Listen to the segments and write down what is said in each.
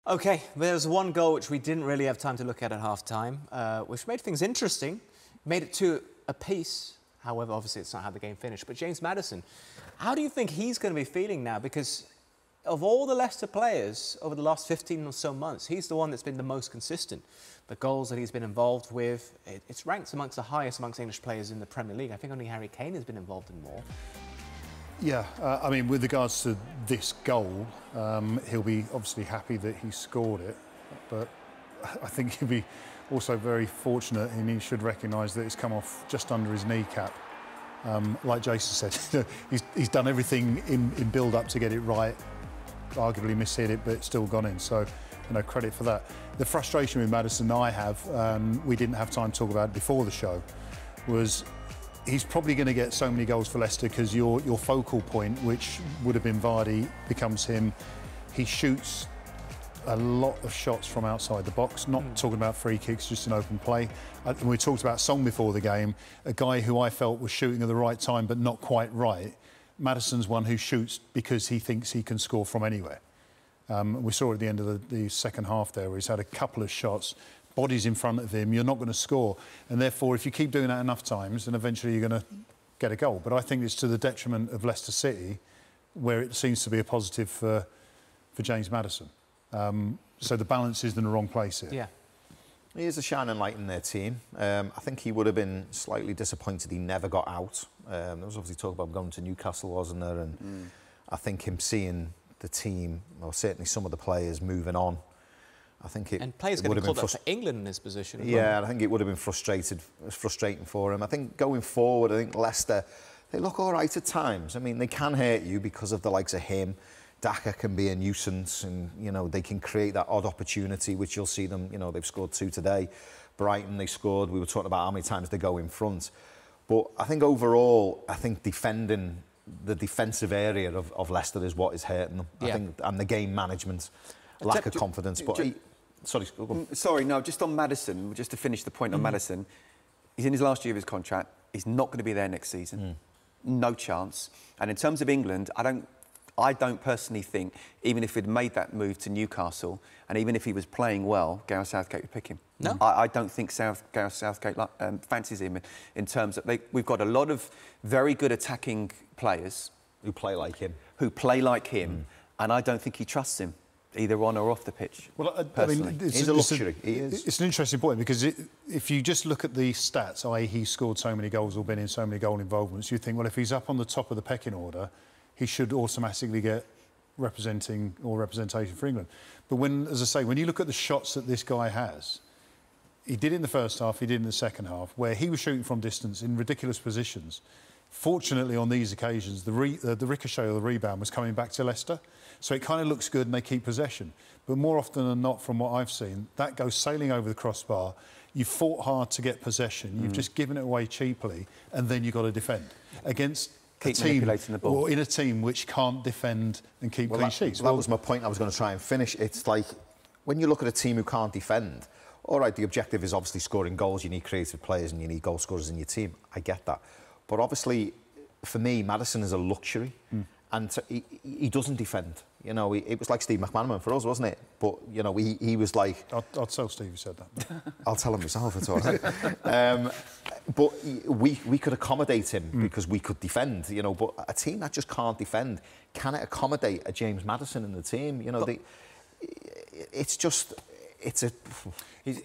OK, there's one goal which we didn't really have time to look at half-time, which made things interesting, made it to a piece. However, obviously, it's not how the game finished. But James Maddison, how do you think he's going to be feeling now? Because of all the Leicester players over the last 15 or so months, he's the one that's been the most consistent. The goals that he's been involved with, it's ranked amongst the highest amongst English players in the Premier League. I think only Harry Kane has been involved in more. Yeah, I mean, with regards to this goal, he'll be obviously happy that he scored it, but I think he'll be also very fortunate, and he should recognise that it's come off just under his kneecap. Like Jason said, he's done everything in build-up to get it right, arguably mishit it, but it's still gone in, so credit for that. The frustration with Maddison I have, we didn't have time to talk about it before the show, was he's probably going to get so many goals for Leicester because your focal point, which would have been Vardy, becomes him. He shoots a lot of shots from outside the box, not talking about free kicks, just an open play. And we talked about Song before the game, a guy who I felt was shooting at the right time but not quite right. Maddison's one who shoots because he thinks he can score from anywhere. We saw at the end of the second half there where he's had a couple of shots, bodies in front of him, you're not going to score. And therefore, if you keep doing that enough times, then eventually you're going to get a goal. But I think it's to the detriment of Leicester City, where it seems to be a positive for James Maddison. So the balance is in the wrong place here. Yeah. He is a shining light in their team. I think he would have been slightly disappointed he never got out. There was obviously talk about going to Newcastle, wasn't there? And I think him seeing the team, or certainly some of the players moving on, I think it. And players getting called up for England in this position. Yeah, I think it would have been frustrating for him. I think going forward, I think Leicester, they look all right at times. I mean, they can hurt you because of the likes of him. Daka can be a nuisance, and they can create that odd opportunity, which you'll see them. They've scored 2 today. Brighton, they scored. We were talking about how many times they go in front. But I think overall, I think defending the defensive area of Leicester is what is hurting them. Yeah. I think, and the game management, lack of confidence. But sorry, no, just on Maddison, just to finish the point on Maddison, he's in his last year of his contract. He's not going to be there next season. No chance. And in terms of England, I don't personally think, even if he'd made that move to Newcastle, and even if he was playing well, Gareth Southgate would pick him. No? I don't think Gareth Southgate fancies him in terms of... We've got a lot of very good attacking players... Who play like him. And I don't think he trusts him, either on or off the pitch. Well, I mean, it's a luxury. It's an interesting point, because if you just look at the stats, i.e. he's scored so many goals or been in so many goal involvements, you think, well, if he's up on the top of the pecking order, he should automatically get representation for England. But as I say, when you look at the shots that this guy has, he did in the first half, he did in the second half, where he was shooting from distance in ridiculous positions. Fortunately, on these occasions, the ricochet or the rebound was coming back to Leicester. So it kind of looks good and they keep possession. But more often than not, from what I've seen, that goes sailing over the crossbar. You've fought hard to get possession. You've just given it away cheaply, and then you've got to defend against a team, manipulating the ball. or in a team which can't defend and keep clean sheets. That was my point I was going to try and finish. It's like, when you look at a team who can't defend, all right, the objective is obviously scoring goals. You need creative players and you need goal scorers in your team. I get that. But obviously, for me, Maddison is a luxury. And he doesn't defend. It was like Steve McManaman for us, wasn't it? But, he was like... I'll tell Steve who said that. I'll tell him myself, it's all right. But we could accommodate him because we could defend, But a team that just can't defend, can it accommodate a James Maddison in the team? It's a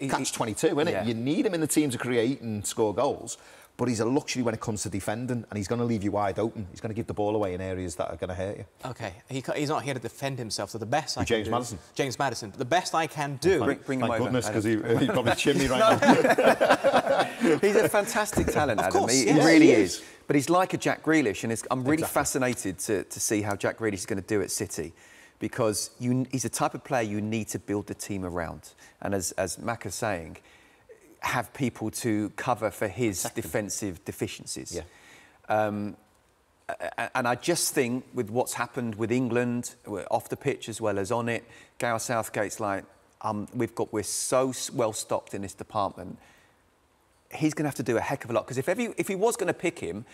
catch-22, isn't it? Yeah. You need him in the team to create and score goals. But he's a luxury when it comes to defending, and he's going to leave you wide open. He's going to give the ball away in areas that are going to hurt you. OK, he's not here to defend himself, so the best I can James do... Maddison. James Maddison. But the best I can do... Bring him over. Thank goodness, because he'd probably chin me right now. He's a fantastic talent, Adam. Course, He yes, really he is. But he's like a Jack Grealish, and I'm really fascinated to see how Jack Grealish is going to do at City, because he's the type of player you need to build the team around. And as Mac is saying, have people to cover for his defensive deficiencies. Yeah. And I just think with what's happened with England, off the pitch as well as on it, Gareth Southgate's like, we're so well stocked in this department. He's going to have to do a heck of a lot, because if he was going to pick him,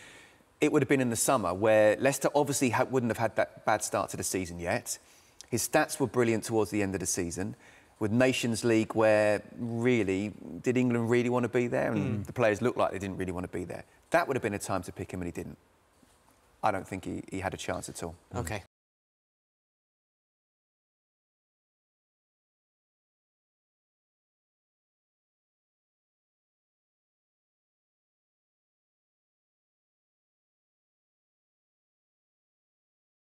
it would have been in the summer, where Leicester obviously wouldn't have had that bad start to the season yet. His stats were brilliant towards the end of the season. With Nations League, where really, did England really want to be there? And the players looked like they didn't really want to be there. That would have been a time to pick him, and he didn't. I don't think he had a chance at all. OK.